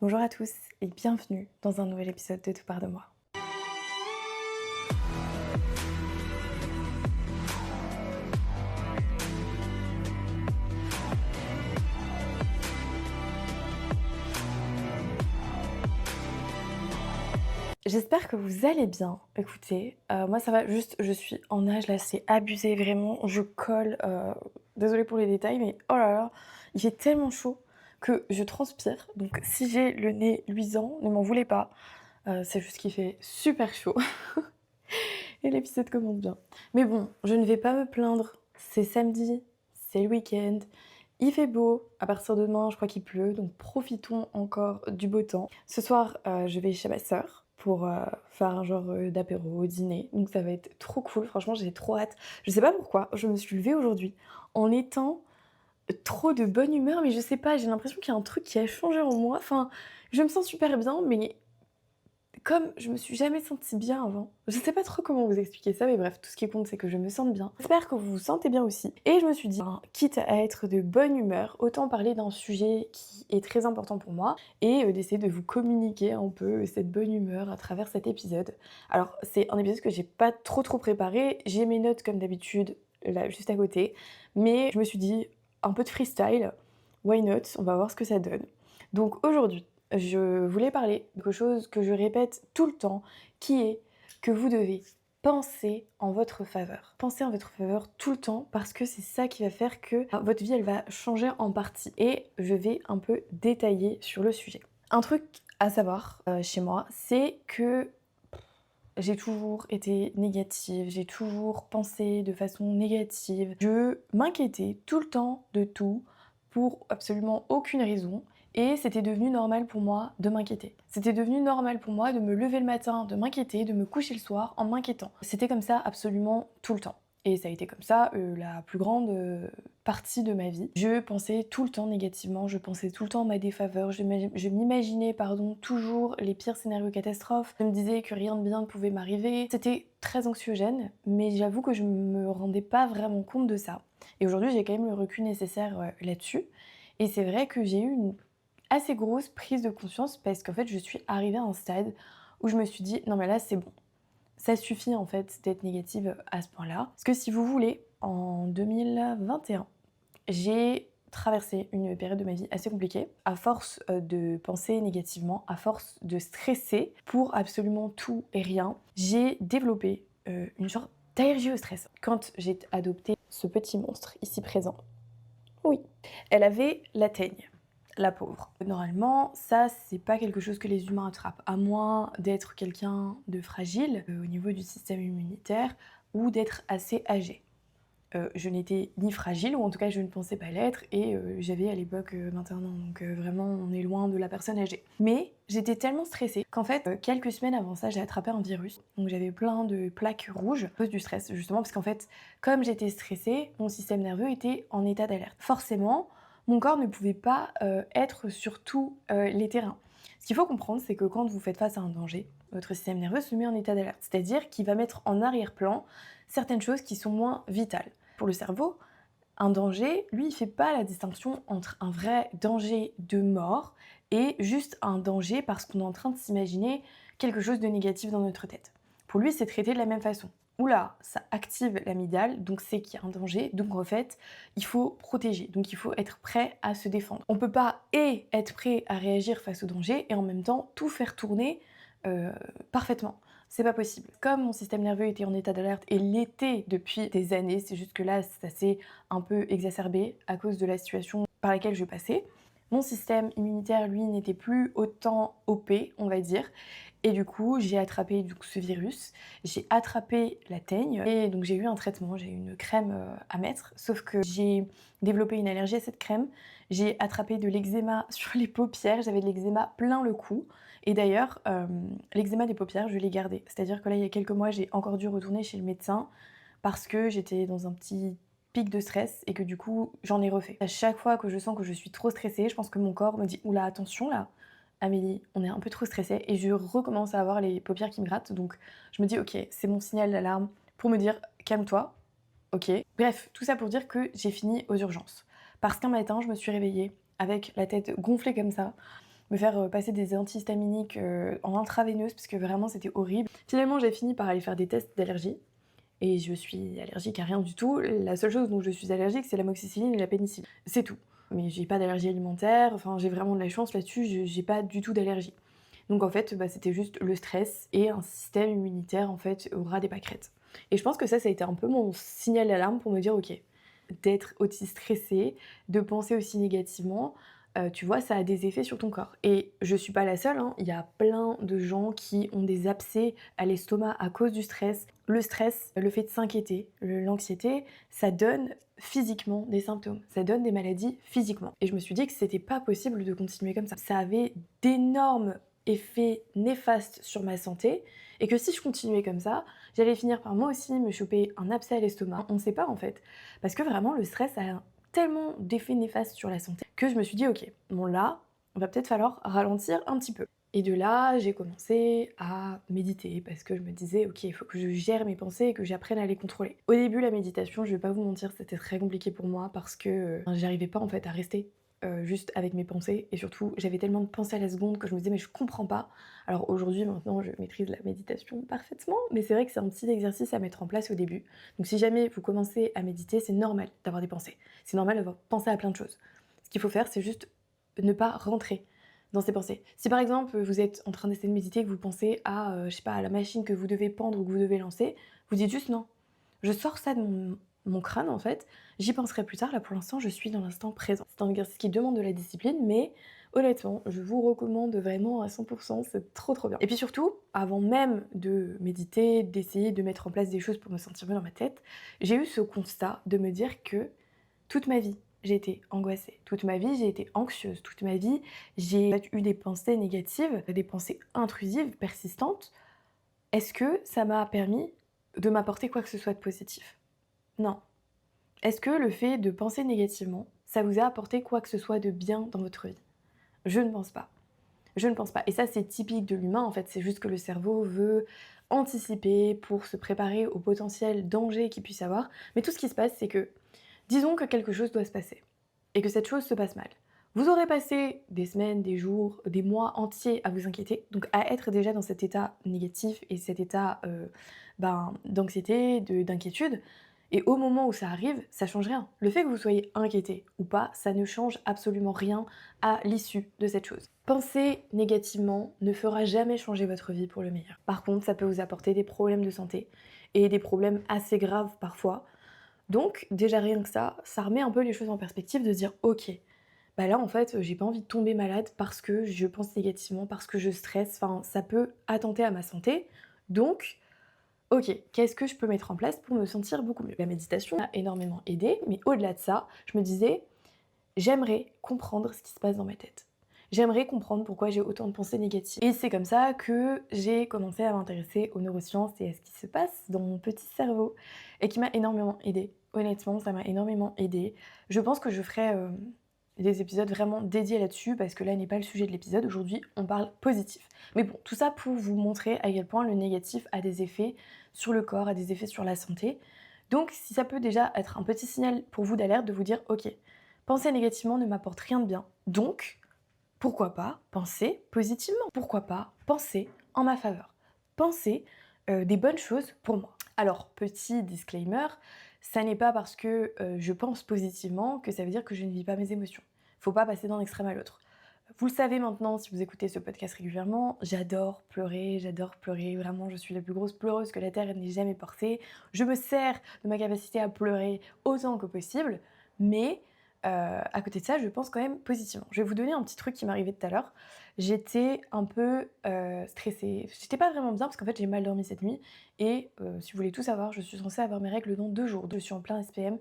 Bonjour à tous et bienvenue dans un nouvel épisode de Tout part de moi. J'espère que vous allez bien. Écoutez, moi ça va juste, je suis en nage là, c'est abusé vraiment, je colle, désolée pour les détails, mais oh là là, il fait tellement chaud que je transpire. Donc si j'ai le nez luisant, ne m'en voulez pas, c'est juste qu'il fait super chaud et l'épisode commence bien. Mais bon, je ne vais pas me plaindre, c'est samedi, c'est le week-end, il fait beau, à partir de demain je crois qu'il pleut, donc profitons encore du beau temps. Ce soir, je vais chez ma sœur pour faire un genre d'apéro, dîner, donc ça va être trop cool, franchement j'ai trop hâte. Je sais pas pourquoi, je me suis levée aujourd'hui en étant trop de bonne humeur, mais je sais pas, j'ai l'impression qu'il y a un truc qui a changé en moi, enfin je me sens super bien, mais comme je me suis jamais sentie bien avant, je sais pas trop comment vous expliquer ça, mais bref, tout ce qui compte, c'est que je me sente bien. J'espère que vous vous sentez bien aussi. Et je me suis dit, ben, quitte à être de bonne humeur, autant parler d'un sujet qui est très important pour moi et d'essayer de vous communiquer un peu cette bonne humeur à travers cet épisode. Alors, c'est un épisode que j'ai pas trop préparé, j'ai mes notes comme d'habitude là juste à côté, mais je me suis dit, un peu de freestyle, why not, on va voir ce que ça donne. Donc aujourd'hui, je voulais parler de quelque chose que je répète tout le temps, qui est que vous devez penser en votre faveur. Pensez en votre faveur tout le temps parce que c'est ça qui va faire que votre vie, elle va changer en partie. Et je vais un peu détailler sur le sujet. Un truc à savoir chez moi, c'est que j'ai toujours été négative, j'ai toujours pensé de façon négative. Je m'inquiétais tout le temps de tout pour absolument aucune raison et c'était devenu normal pour moi de m'inquiéter. C'était devenu normal pour moi de me lever le matin, de m'inquiéter, de me coucher le soir en m'inquiétant. C'était comme ça absolument tout le temps. Et ça a été comme ça la plus grande partie de ma vie. Je pensais tout le temps négativement, je pensais tout le temps en ma défaveur, je m'imaginais toujours les pires scénarios catastrophes, je me disais que rien de bien ne pouvait m'arriver. C'était très anxiogène, mais j'avoue que je me rendais pas vraiment compte de ça. Et aujourd'hui, j'ai quand même le recul nécessaire là-dessus. Et c'est vrai que j'ai eu une assez grosse prise de conscience parce qu'en fait, je suis arrivée à un stade où je me suis dit, non mais là, c'est bon. Ça suffit en fait d'être négative à ce point-là. Parce que si vous voulez, en 2021, j'ai traversé une période de ma vie assez compliquée. À force de penser négativement, à force de stresser pour absolument tout et rien, j'ai développé une sorte d'allergie au stress. Quand j'ai adopté ce petit monstre ici présent, oui, elle avait la teigne. La pauvre. Normalement, ça, c'est pas quelque chose que les humains attrapent, à moins d'être quelqu'un de fragile au niveau du système immunitaire ou d'être assez âgé. Je n'étais ni fragile, ou en tout cas je ne pensais pas l'être, et j'avais à l'époque 21 ans, donc vraiment on est loin de la personne âgée. Mais j'étais tellement stressée qu'en fait, quelques semaines avant ça, j'ai attrapé un virus, donc j'avais plein de plaques rouges à cause du stress, justement parce qu'en fait, comme j'étais stressée, mon système nerveux était en état d'alerte. Forcément, mon corps ne pouvait pas être sur tous les terrains. Ce qu'il faut comprendre, c'est que quand vous faites face à un danger, votre système nerveux se met en état d'alerte, c'est-à-dire qu'il va mettre en arrière-plan certaines choses qui sont moins vitales. Pour le cerveau, un danger, lui, il fait pas la distinction entre un vrai danger de mort et juste un danger parce qu'on est en train de s'imaginer quelque chose de négatif dans notre tête. Pour lui, c'est traité de la même façon. Oula, ça active l'amygdale, donc c'est qu'il y a un danger, donc en fait, il faut protéger, donc il faut être prêt à se défendre. On peut pas être prêt à réagir face au danger et en même temps tout faire tourner euh, parfaitement. C'est pas possible. Comme mon système nerveux était en état d'alerte et l'était depuis des années, c'est juste que là, ça s'est un peu exacerbé à cause de la situation par laquelle je passais. Mon système immunitaire, lui, n'était plus autant OP, on va dire. Et du coup, j'ai attrapé ce virus, j'ai attrapé la teigne et donc j'ai eu un traitement, j'ai eu une crème à mettre. Sauf que j'ai développé une allergie à cette crème, j'ai attrapé de l'eczéma sur les paupières, j'avais de l'eczéma plein le cou. Et d'ailleurs, l'eczéma des paupières, je l'ai gardé. C'est-à-dire que là, il y a quelques mois, j'ai encore dû retourner chez le médecin parce que j'étais dans un petit pic de stress et que du coup, j'en ai refait. À chaque fois que je sens que je suis trop stressée, je pense que mon corps me dit oula, attention là, Amélie, on est un peu trop stressé et je recommence à avoir les paupières qui me grattent. Donc je me dis ok, c'est mon signal d'alarme pour me dire calme-toi, ok. Bref, tout ça pour dire que j'ai fini aux urgences. Parce qu'un matin, je me suis réveillée avec la tête gonflée comme ça, me faire passer des antihistaminiques en intraveineuse parce que vraiment c'était horrible. Finalement, j'ai fini par aller faire des tests d'allergie et je suis allergique à rien du tout. La seule chose dont je suis allergique, c'est l'amoxicilline et la pénicilline. C'est tout. Mais j'ai pas d'allergie alimentaire, enfin j'ai vraiment de la chance là-dessus, j'ai pas du tout d'allergie. Donc en fait, c'était juste le stress et un système immunitaire en fait au ras des pâquerettes. Et je pense que ça a été un peu mon signal d'alarme pour me dire: «OK, d'être aussi stressé, de penser aussi négativement, tu vois, ça a des effets sur ton corps». Et je suis pas la seule, hein, il y a plein de gens qui ont des abcès à l'estomac à cause du stress. Le stress, le fait de s'inquiéter, l'anxiété, ça donne physiquement des symptômes, ça donne des maladies physiquement. Et je me suis dit que c'était pas possible de continuer comme ça. Ça avait d'énormes effets néfastes sur ma santé et que si je continuais comme ça, j'allais finir par moi aussi me choper un abcès à l'estomac. On ne sait pas en fait. Parce que vraiment, le stress a tellement d'effets néfastes sur la santé que je me suis dit: «OK, bon là, va peut-être falloir ralentir un petit peu». Et de là, j'ai commencé à méditer parce que je me disais: «OK, il faut que je gère mes pensées et que j'apprenne à les contrôler». Au début, la méditation, je vais pas vous mentir, c'était très compliqué pour moi parce que, j'arrivais pas en fait à rester, juste avec mes pensées et surtout, j'avais tellement de pensées à la seconde que je me disais: «Mais je comprends pas». Alors aujourd'hui, maintenant, je maîtrise la méditation parfaitement, mais c'est vrai que c'est un petit exercice à mettre en place au début. Donc si jamais vous commencez à méditer, c'est normal d'avoir des pensées. C'est normal d'avoir pensé à plein de choses. Ce qu'il faut faire, c'est juste ne pas rentrer dans ces pensées. Si par exemple, vous êtes en train d'essayer de méditer et que vous pensez à, je sais pas, à la machine que vous devez pendre ou que vous devez lancer, vous dites juste: «Non, je sors ça de mon crâne en fait, j'y penserai plus tard, là pour l'instant je suis dans l'instant présent». C'est un exercice qui demande de la discipline, mais honnêtement, je vous recommande vraiment à 100 c'est trop, trop bien. Et puis surtout, avant même de méditer, d'essayer de mettre en place des choses pour me sentir mieux dans ma tête, j'ai eu ce constat de me dire que toute ma vie, j'ai été angoissée. Toute ma vie, j'ai été anxieuse. Toute ma vie, j'ai eu des pensées négatives, des pensées intrusives, persistantes. Est-ce que ça m'a permis de m'apporter quoi que ce soit de positif? Non. Est-ce que le fait de penser négativement, ça vous a apporté quoi que ce soit de bien dans votre vie? Je ne pense pas. Je ne pense pas. Et ça, c'est typique de l'humain, en fait. C'est juste que le cerveau veut anticiper pour se préparer au potentiel danger qu'il puisse avoir. Mais tout ce qui se passe, c'est que, disons que quelque chose doit se passer et que cette chose se passe mal. Vous aurez passé des semaines, des jours, des mois entiers à vous inquiéter, donc à être déjà dans cet état négatif et cet état d'anxiété, d'inquiétude. Et au moment où ça arrive, ça change rien. Le fait que vous soyez inquiété ou pas, ça ne change absolument rien à l'issue de cette chose. Penser négativement ne fera jamais changer votre vie pour le meilleur. Par contre, ça peut vous apporter des problèmes de santé et des problèmes assez graves parfois. Donc déjà rien que ça remet un peu les choses en perspective de se dire: «OK, bah là en fait, j'ai pas envie de tomber malade parce que je pense négativement, parce que je stresse, enfin ça peut attenter à ma santé. Donc OK, qu'est-ce que je peux mettre en place pour me sentir beaucoup mieux?» La méditation m'a énormément aidée, mais au-delà de ça, je me disais: «J'aimerais comprendre ce qui se passe dans ma tête. J'aimerais comprendre pourquoi j'ai autant de pensées négatives». Et c'est comme ça que j'ai commencé à m'intéresser aux neurosciences et à ce qui se passe dans mon petit cerveau et qui m'a énormément aidée. Honnêtement, ça m'a énormément aidée. Je pense que je ferai, des épisodes vraiment dédiés là-dessus parce que là n'est pas le sujet de l'épisode. Aujourd'hui, on parle positif. Mais bon, tout ça pour vous montrer à quel point le négatif a des effets sur le corps, a des effets sur la santé. Donc si ça peut déjà être un petit signal pour vous d'alerte de vous dire: «OK, penser négativement ne m'apporte rien de bien. Donc, pourquoi pas penser positivement? Pourquoi pas penser en ma faveur? Penser, des bonnes choses pour moi?» Alors, petit disclaimer, ça n'est pas parce que, je pense positivement que ça veut dire que je ne vis pas mes émotions. Faut pas passer d'un extrême à l'autre. Vous le savez maintenant si vous écoutez ce podcast régulièrement, j'adore pleurer, vraiment je suis la plus grosse pleureuse que la terre n'ait jamais portée. Je me sers de ma capacité à pleurer autant que possible, mais à côté de ça, je pense quand même positivement. Je vais vous donner un petit truc qui m'est arrivé tout à l'heure. J'étais un peu, stressée. J'étais pas vraiment bien parce qu'en fait j'ai mal dormi cette nuit et si vous voulez tout savoir, je suis censée avoir mes règles dans 2 jours. Je suis en plein SPM.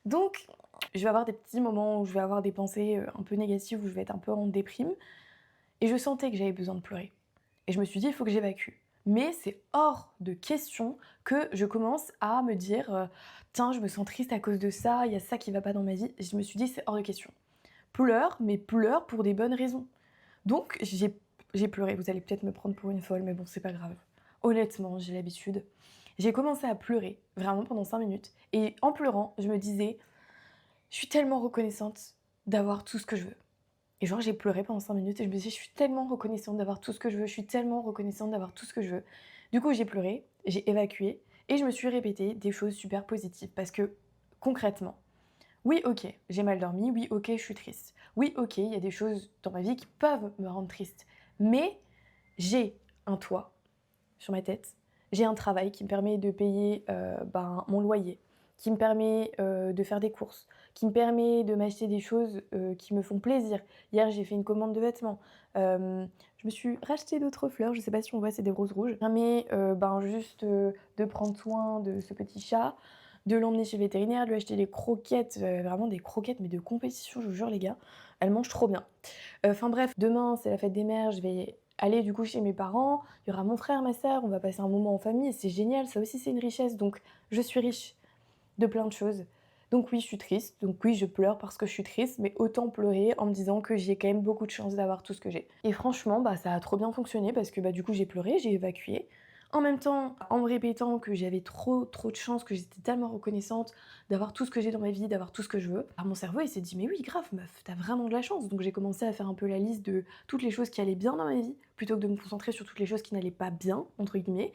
Donc je vais avoir des petits moments où je vais avoir des pensées, un peu négatives, où je vais être un peu en déprime et je sentais que j'avais besoin de pleurer et je me suis dit: «Il faut que j'évacue». Mais c'est hors de question que je commence à me dire, «Tiens, je me sens triste à cause de ça, il y a ça qui va pas dans ma vie». Et je me suis dit: «C'est hors de question». Pleure, mais pleure pour des bonnes raisons. Donc j'ai pleuré. Vous allez peut-être me prendre pour une folle, mais bon, c'est pas grave. Honnêtement, j'ai l'habitude. J'ai commencé à pleurer, vraiment pendant 5 minutes et en pleurant, je me disais: «Je suis tellement reconnaissante d'avoir tout ce que je veux. Et genre j'ai pleuré pendant 5 minutes et je me disais: «Je suis tellement reconnaissante d'avoir tout ce que je veux, je suis tellement reconnaissante d'avoir tout ce que je veux». Du coup, j'ai pleuré, j'ai évacué et je me suis répété des choses super positives parce que concrètement, oui, OK, j'ai mal dormi, oui, OK, je suis triste. Oui, OK, il y a des choses dans ma vie qui peuvent me rendre triste. Mais j'ai un toit sur ma tête. J'ai un travail qui me permet de payer, mon loyer, qui me permet, de faire des courses, qui me permet de m'acheter des choses, qui me font plaisir. Hier, j'ai fait une commande de vêtements, je me suis racheté d'autres fleurs, je sais pas si on voit, c'est des roses rouges. Mais, juste, de prendre soin de ce petit chat, de l'emmener chez le vétérinaire, de lui acheter des croquettes, vraiment des croquettes, mais de compétition, je vous jure les gars, elles mangent trop bien. Enfin bref, demain, c'est la fête des mères, je vais aller du coup chez mes parents, il y aura mon frère, ma sœur, on va passer un moment en famille et c'est génial, ça aussi c'est une richesse. Donc je suis riche de plein de choses. Donc oui, je suis triste, donc oui, je pleure parce que je suis triste, mais autant pleurer en me disant que j'ai quand même beaucoup de chance d'avoir tout ce que j'ai. Et franchement, ça a trop bien fonctionné parce que du coup j'ai pleuré, j'ai évacué. En même temps, en me répétant que j'avais trop de chance, que j'étais tellement reconnaissante d'avoir tout ce que j'ai dans ma vie, d'avoir tout ce que je veux, mon cerveau il s'est dit mais oui grave meuf, t'as vraiment de la chance. Donc j'ai commencé à faire un peu la liste de toutes les choses qui allaient bien dans ma vie, plutôt que de me concentrer sur toutes les choses qui n'allaient pas bien, entre guillemets.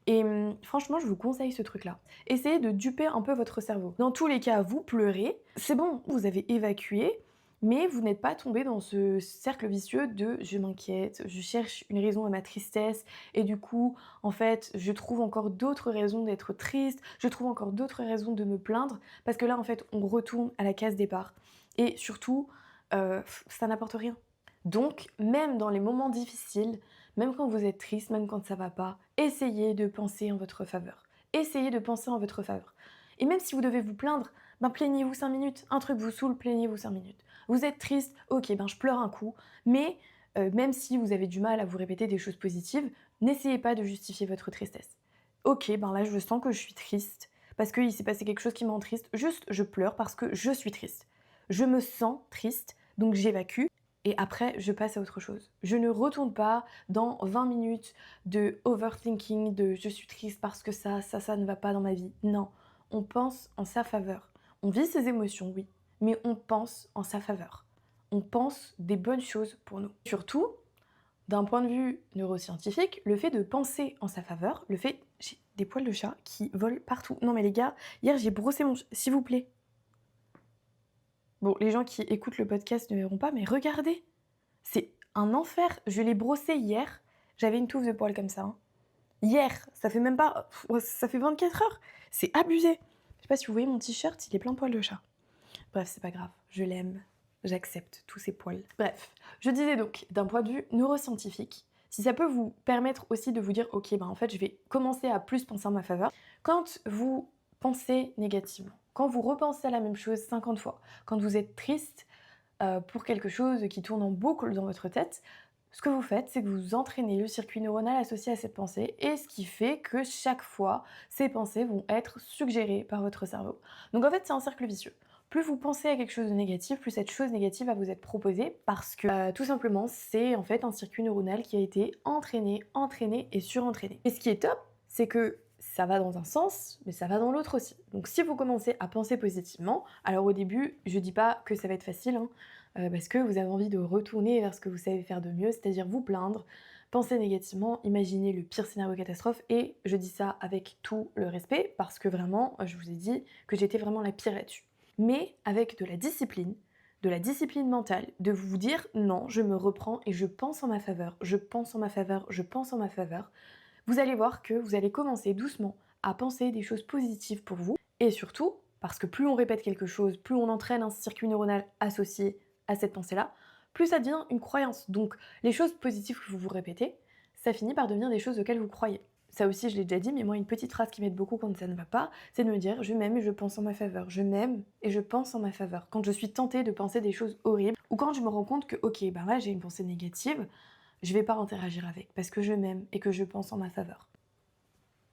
Et franchement, je vous conseille ce truc-là. Essayez de duper un peu votre cerveau. Dans tous les cas, vous pleurez, c'est bon, vous avez évacué, mais vous n'êtes pas tombé dans ce cercle vicieux de «je m'inquiète, je cherche une raison à ma tristesse et du coup, en fait, je trouve encore d'autres raisons d'être triste, je trouve encore d'autres raisons de me plaindre», parce que là, en fait, on retourne à la case départ et surtout, ça n'apporte rien. Donc, même dans les moments difficiles, même quand vous êtes triste, même quand ça va pas, essayez de penser en votre faveur. Essayez de penser en votre faveur. Et même si vous devez vous plaindre, plaignez-vous 5 minutes. Un truc vous saoule, plaignez-vous 5 minutes. Vous êtes triste, ok, je pleure un coup. Mais même si vous avez du mal à vous répéter des choses positives, n'essayez pas de justifier votre tristesse. Ok, là je sens que je suis triste parce qu'il s'est passé quelque chose qui me rend triste. Juste, je pleure parce que je suis triste. Je me sens triste, donc j'évacue et après, je passe à autre chose. Je ne retourne pas dans 20 minutes de overthinking, de je suis triste parce que ça ne va pas dans ma vie. Non, on pense en sa faveur. On vit ses émotions, oui, mais on pense en sa faveur. On pense des bonnes choses pour nous. Surtout, d'un point de vue neuroscientifique, le fait de penser en sa faveur, le fait... J'ai des poils de chat qui volent partout. Non mais les gars, hier j'ai brossé mon... S'il vous plaît. Bon, les gens qui écoutent le podcast ne verront pas, mais regardez. C'est un enfer. Je l'ai brossé hier. J'avais une touffe de poils comme ça. Hein. Hier, ça fait même pas... Ça fait 24 heures. C'est abusé. Je sais pas si vous voyez mon t-shirt, il est plein de poils de chat. Bref, c'est pas grave. Je l'aime. J'accepte tous ces poils. Bref, je disais donc, d'un point de vue neuroscientifique, si ça peut vous permettre aussi de vous dire, ok, en fait, je vais commencer à plus penser en ma faveur. Quand vous pensez négativement, quand vous repensez à la même chose 50 fois, quand vous êtes triste, pour quelque chose qui tourne en boucle dans votre tête, ce que vous faites, c'est que vous entraînez le circuit neuronal associé à cette pensée et ce qui fait que chaque fois, ces pensées vont être suggérées par votre cerveau. Donc en fait, c'est un cercle vicieux. Plus vous pensez à quelque chose de négatif, plus cette chose négative va vous être proposée parce que tout simplement, c'est en fait un circuit neuronal qui a été entraîné et surentraîné. Et ce qui est top, c'est que ça va dans un sens, mais ça va dans l'autre aussi. Donc si vous commencez à penser positivement, alors au début, je dis pas que ça va être facile, hein, parce que vous avez envie de retourner vers ce que vous savez faire de mieux, c'est-à-dire vous plaindre, penser négativement, imaginer le pire scénario catastrophe, et je dis ça avec tout le respect, parce que vraiment, je vous ai dit que j'étais vraiment la pire là-dessus. Mais avec de la discipline mentale, de vous dire non, je me reprends et je pense en ma faveur, je pense en ma faveur, je pense en ma faveur, vous allez voir que vous allez commencer doucement à penser des choses positives pour vous. Et surtout, parce que plus on répète quelque chose, plus on entraîne un circuit neuronal associé à cette pensée-là, plus ça devient une croyance. Donc les choses positives que vous vous répétez, ça finit par devenir des choses auxquelles vous croyez. Ça aussi, je l'ai déjà dit, mais moi, une petite phrase qui m'aide beaucoup quand ça ne va pas, c'est de me dire je m'aime et je pense en ma faveur. Je m'aime et je pense en ma faveur. Quand je suis tentée de penser des choses horribles, ou quand je me rends compte que, ok, là, j'ai une pensée négative, je vais pas interagir avec, parce que je m'aime et que je pense en ma faveur.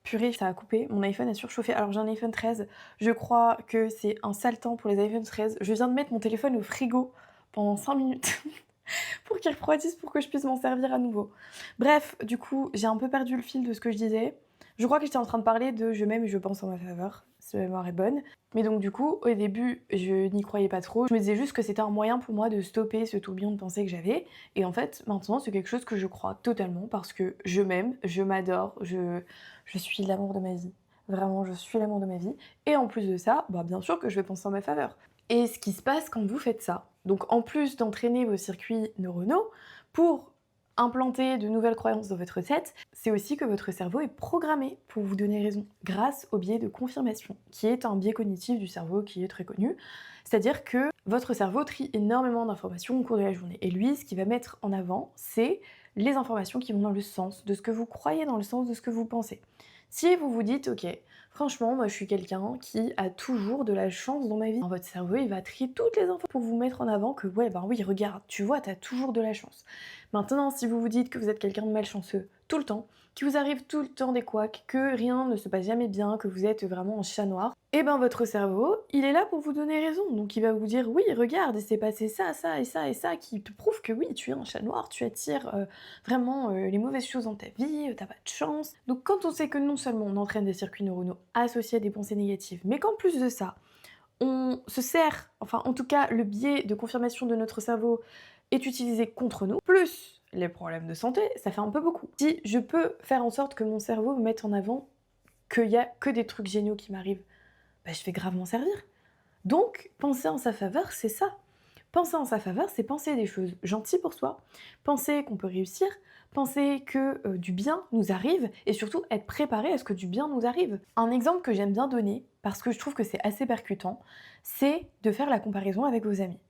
Purée, ça a coupé, mon iPhone a surchauffé. Alors j'ai un iPhone 13, je crois que c'est un sale temps pour les iPhone 13. Je viens de mettre mon téléphone au frigo pendant 5 minutes pour qu'il refroidisse pour que je puisse m'en servir à nouveau. Bref, du coup, j'ai un peu perdu le fil de ce que je disais. Je crois que j'étais en train de parler de «je m'aime et je pense en ma faveur», si ma mémoire est bonne. Mais donc du coup, au début, je n'y croyais pas trop. Je me disais juste que c'était un moyen pour moi de stopper ce tourbillon de pensée que j'avais. Et en fait, maintenant, c'est quelque chose que je crois totalement parce que je m'aime, je m'adore, je suis l'amour de ma vie. Vraiment, je suis l'amour de ma vie. Et en plus de ça, bah, bien sûr que je vais penser en ma faveur. Et ce qui se passe quand vous faites ça, donc en plus d'entraîner vos circuits neuronaux pour implanter de nouvelles croyances dans votre tête, c'est aussi que votre cerveau est programmé pour vous donner raison, grâce au biais de confirmation, qui est un biais cognitif du cerveau qui est très connu. C'est-à-dire que votre cerveau trie énormément d'informations au cours de la journée. Et lui, ce qu'il va mettre en avant, c'est les informations qui vont dans le sens de ce que vous croyez, dans le sens de ce que vous pensez. Si vous vous dites, ok, franchement, moi je suis quelqu'un qui a toujours de la chance dans ma vie, votre cerveau il va trier toutes les infos pour vous mettre en avant que ouais, ben oui, regarde, tu vois, t'as toujours de la chance. Maintenant, si vous vous dites que vous êtes quelqu'un de malchanceux tout le temps, qu'il vous arrive tout le temps des couacs, que rien ne se passe jamais bien, que vous êtes vraiment en chat noir, et ben votre cerveau, il est là pour vous donner raison. Donc il va vous dire oui, regarde, il s'est passé ça, ça et ça et ça qui te prouve que oui, tu es un chat noir, tu attires vraiment les mauvaises choses dans ta vie, t'as pas de chance. Donc quand on sait que non seulement on entraîne des circuits neuronaux associés à des pensées négatives, mais qu'en plus de ça, on se sert, enfin en tout cas le biais de confirmation de notre cerveau est utilisé contre nous, plus les problèmes de santé, ça fait un peu beaucoup. Si je peux faire en sorte que mon cerveau me mette en avant qu'il y a que des trucs géniaux qui m'arrivent, bah, je vais grave m'en servir. Donc, penser en sa faveur, c'est ça. Penser en sa faveur, c'est penser des choses gentilles pour soi, penser qu'on peut réussir, penser que du bien nous arrive et surtout être préparé à ce que du bien nous arrive. Un exemple que j'aime bien donner, parce que je trouve que c'est assez percutant, c'est de faire la comparaison avec vos amis.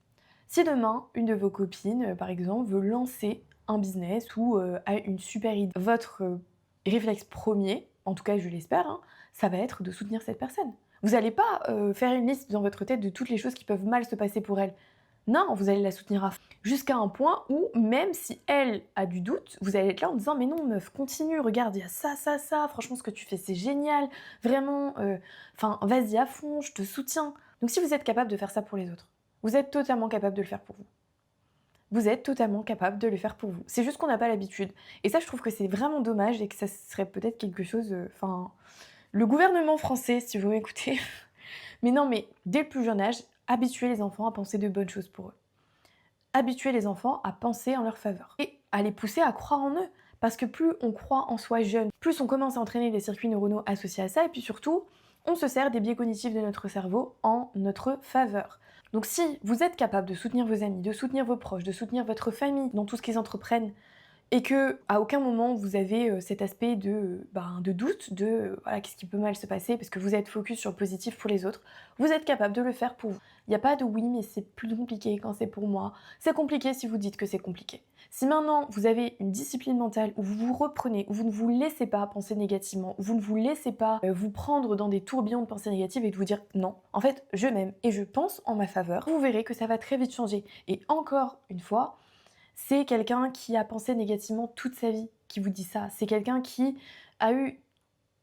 Si demain, une de vos copines, par exemple, veut lancer un business ou a une super idée, votre réflexe premier, en tout cas je l'espère, hein, ça va être de soutenir cette personne. Vous n'allez pas faire une liste dans votre tête de toutes les choses qui peuvent mal se passer pour elle. Non, vous allez la soutenir à fond. Jusqu'à un point où, même si elle a du doute, vous allez être là en disant mais non meuf, continue, regarde, il y a ça, ça, ça, franchement ce que tu fais c'est génial, vraiment, enfin vas-y à fond, je te soutiens. Donc si vous êtes capable de faire ça pour les autres, vous êtes totalement capable de le faire pour vous. Vous êtes totalement capable de le faire pour vous. C'est juste qu'on n'a pas l'habitude. Et ça, je trouve que c'est vraiment dommage et que ça serait peut-être quelque chose... Enfin, le gouvernement français, si vous m'écoutez. Mais non, mais dès le plus jeune âge, habituez les enfants à penser de bonnes choses pour eux. Habituez les enfants à penser en leur faveur. Et à les pousser à croire en eux. Parce que plus on croit en soi jeune, plus on commence à entraîner les circuits neuronaux associés à ça. Et puis surtout, on se sert des biais cognitifs de notre cerveau en notre faveur. Donc si vous êtes capable de soutenir vos amis, de soutenir vos proches, de soutenir votre famille dans tout ce qu'ils entreprennent, et que à aucun moment vous avez cet aspect de doute, de voilà, qu'est-ce qui peut mal se passer, parce que vous êtes focus sur le positif pour les autres, vous êtes capable de le faire pour vous. Il n'y a pas de oui, mais c'est plus compliqué quand c'est pour moi. C'est compliqué si vous dites que c'est compliqué. Si maintenant vous avez une discipline mentale où vous vous reprenez, où vous ne vous laissez pas penser négativement, où vous ne vous laissez pas vous prendre dans des tourbillons de pensées négatives et de vous dire non, en fait, je m'aime et je pense en ma faveur, vous verrez que ça va très vite changer. Et encore une fois, c'est quelqu'un qui a pensé négativement toute sa vie qui vous dit ça. C'est quelqu'un qui a eu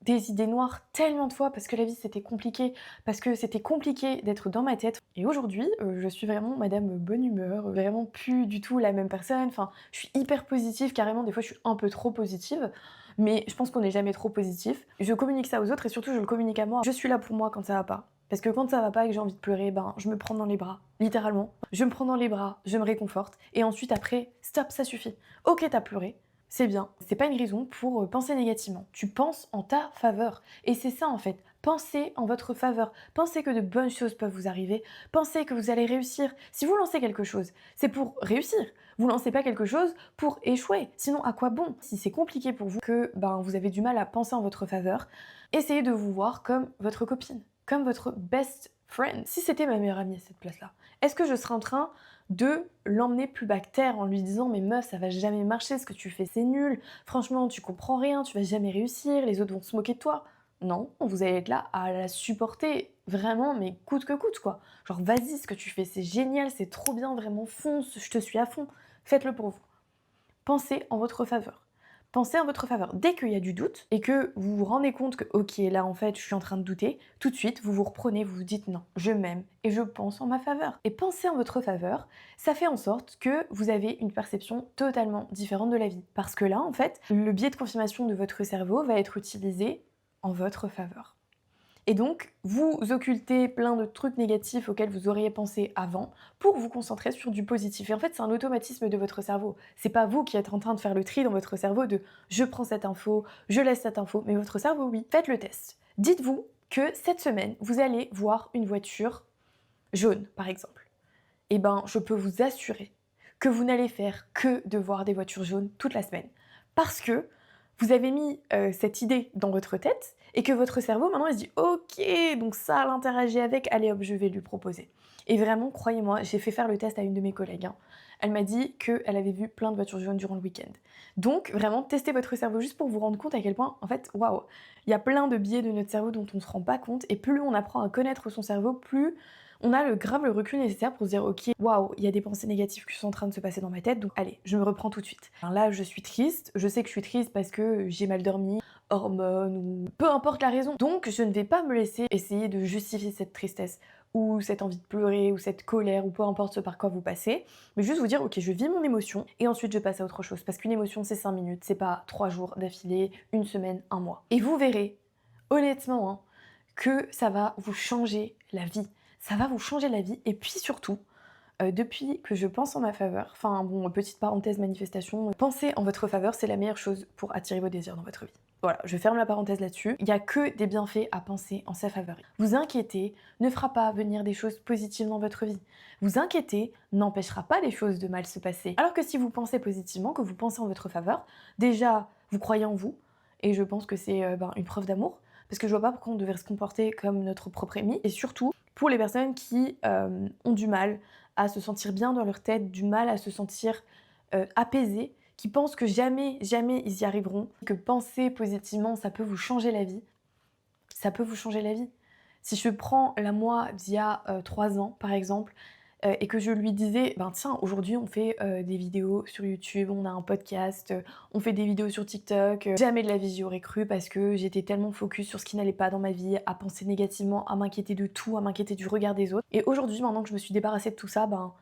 des idées noires tellement de fois parce que la vie c'était compliqué, parce que c'était compliqué d'être dans ma tête. Et aujourd'hui, je suis vraiment madame bonne humeur, vraiment plus du tout la même personne. Enfin, je suis hyper positive, carrément des fois je suis un peu trop positive. Mais je pense qu'on n'est jamais trop positif. Je communique ça aux autres et surtout je le communique à moi. Je suis là pour moi quand ça va pas. Parce que quand ça va pas et que j'ai envie de pleurer, ben je me prends dans les bras, littéralement. Je me prends dans les bras, je me réconforte, et ensuite après, stop, ça suffit. Ok, t'as pleuré, c'est bien. C'est pas une raison pour penser négativement. Tu penses en ta faveur. Et c'est ça en fait. Pensez en votre faveur. Pensez que de bonnes choses peuvent vous arriver. Pensez que vous allez réussir. Si vous lancez quelque chose, c'est pour réussir. Vous lancez pas quelque chose pour échouer. Sinon, à quoi bon? Si c'est compliqué pour vous, que vous avez du mal à penser en votre faveur, essayez de vous voir comme votre copine, comme votre best friend. Si c'était ma meilleure amie à cette place-là, est-ce que je serais en train de l'emmener plus bas que terre en lui disant mais meuf ça va jamais marcher, ce que tu fais c'est nul, franchement tu comprends rien, tu vas jamais réussir, les autres vont se moquer de toi? Non, vous allez être là à la supporter vraiment mais coûte que coûte quoi. Genre vas-y, ce que tu fais c'est génial, c'est trop bien, vraiment fonce, je te suis à fond. Faites-le pour vous. Pensez en votre faveur. pensez en votre faveur. Dès qu'il y a du doute et que vous vous rendez compte que, ok, là en fait, je suis en train de douter, tout de suite, vous vous reprenez, vous vous dites non, je m'aime et je pense en ma faveur. Et penser en votre faveur, ça fait en sorte que vous avez une perception totalement différente de la vie. Parce que là, en fait, le biais de confirmation de votre cerveau va être utilisé en votre faveur. Et donc, vous occultez plein de trucs négatifs auxquels vous auriez pensé avant pour vous concentrer sur du positif. Et en fait, c'est un automatisme de votre cerveau. C'est pas vous qui êtes en train de faire le tri dans votre cerveau de je prends cette info, je laisse cette info, mais votre cerveau, oui. Faites le test. Dites-vous que cette semaine, vous allez voir une voiture jaune, par exemple. Eh ben, je peux vous assurer que vous n'allez faire que de voir des voitures jaunes toute la semaine. Parce que vous avez mis cette idée dans votre tête et que votre cerveau, maintenant, il se dit « Ok, donc ça, elle interagit avec, allez hop, je vais lui proposer. » Et vraiment, croyez-moi, j'ai fait faire le test à une de mes collègues. Elle m'a dit qu'elle avait vu plein de voitures jaunes durant le week-end. Donc, vraiment, testez votre cerveau juste pour vous rendre compte à quel point, en fait, waouh, il y a plein de biais de notre cerveau dont on ne se rend pas compte. Et plus on apprend à connaître son cerveau, plus on a le recul nécessaire pour se dire ok, waouh, il y a des pensées négatives qui sont en train de se passer dans ma tête, donc allez, je me reprends tout de suite. Alors là, je suis triste, je sais que je suis triste parce que j'ai mal dormi, hormones ou peu importe la raison. Donc je ne vais pas me laisser essayer de justifier cette tristesse ou cette envie de pleurer ou cette colère ou peu importe ce par quoi vous passez, mais juste vous dire ok, je vis mon émotion et ensuite je passe à autre chose parce qu'une émotion c'est 5 minutes, c'est pas 3 jours d'affilée, une semaine, un mois. Et vous verrez, honnêtement, que ça va vous changer la vie. Ça va vous changer la vie. Et puis surtout, depuis que je pense en ma faveur, enfin bon, petite parenthèse manifestation, penser en votre faveur, c'est la meilleure chose pour attirer vos désirs dans votre vie. Voilà, je ferme la parenthèse là-dessus. Il n'y a que des bienfaits à penser en sa faveur. Vous inquiéter ne fera pas venir des choses positives dans votre vie. Vous inquiéter n'empêchera pas les choses de mal se passer. Alors que si vous pensez positivement, que vous pensez en votre faveur, déjà, vous croyez en vous, et je pense que c'est une preuve d'amour, parce que je vois pas pourquoi on devrait se comporter comme notre propre ennemi, et surtout pour les personnes qui ont du mal à se sentir bien dans leur tête, du mal à se sentir apaisées, qui pensent que jamais, jamais ils y arriveront, que penser positivement, ça peut vous changer la vie. Ça peut vous changer la vie. Si je prends la moi d'il y a 3 ans, par exemple, et que je lui disais, ben tiens, aujourd'hui on fait des vidéos sur YouTube, on a un podcast, on fait des vidéos sur TikTok. Jamais de la vie j'y aurais cru parce que j'étais tellement focus sur ce qui n'allait pas dans ma vie, à penser négativement, à m'inquiéter de tout, à m'inquiéter du regard des autres. Et aujourd'hui, maintenant que je me suis débarrassée de tout ça, ben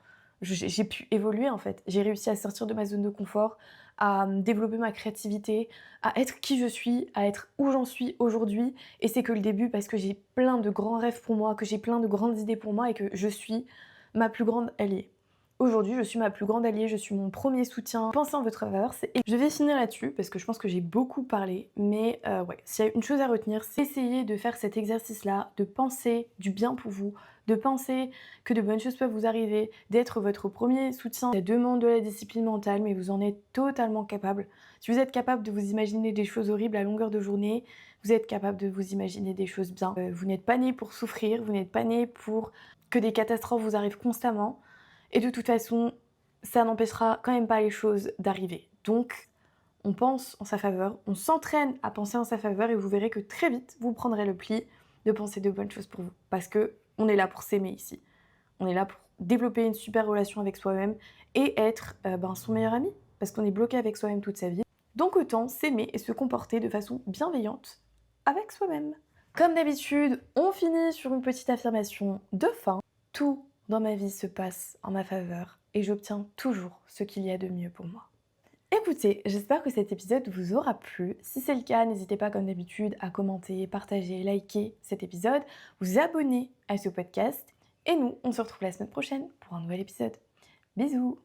j'ai pu évoluer en fait. J'ai réussi à sortir de ma zone de confort, à développer ma créativité, à être qui je suis, à être où j'en suis aujourd'hui. Et c'est que le début parce que j'ai plein de grands rêves pour moi, que j'ai plein de grandes idées pour moi et que je suis ma plus grande alliée. Aujourd'hui, je suis ma plus grande alliée, je suis mon premier soutien. Pensez en votre faveur. Je vais finir là-dessus parce que je pense que j'ai beaucoup parlé. Mais ouais, s'il y a une chose à retenir, c'est essayer de faire cet exercice-là, de penser du bien pour vous, de penser que de bonnes choses peuvent vous arriver, d'être votre premier soutien. Ça demande de la discipline mentale, mais vous en êtes totalement capable. Si vous êtes capable de vous imaginer des choses horribles à longueur de journée, vous êtes capable de vous imaginer des choses bien. Vous n'êtes pas né pour souffrir, vous n'êtes pas né pour que des catastrophes vous arrivent constamment. Et de toute façon, ça n'empêchera quand même pas les choses d'arriver. Donc, on pense en sa faveur, on s'entraîne à penser en sa faveur et vous verrez que très vite, vous prendrez le pli de penser de bonnes choses pour vous. Parce que on est là pour s'aimer ici. On est là pour développer une super relation avec soi-même et être son meilleur ami. Parce qu'on est bloqué avec soi-même toute sa vie. Donc autant s'aimer et se comporter de façon bienveillante avec soi-même. Comme d'habitude, on finit sur une petite affirmation de fin. Tout dans ma vie se passe en ma faveur et j'obtiens toujours ce qu'il y a de mieux pour moi. Écoutez, j'espère que cet épisode vous aura plu. Si c'est le cas, n'hésitez pas comme d'habitude à commenter, partager, liker cet épisode, vous abonner à ce podcast. Et nous, on se retrouve la semaine prochaine pour un nouvel épisode. Bisous!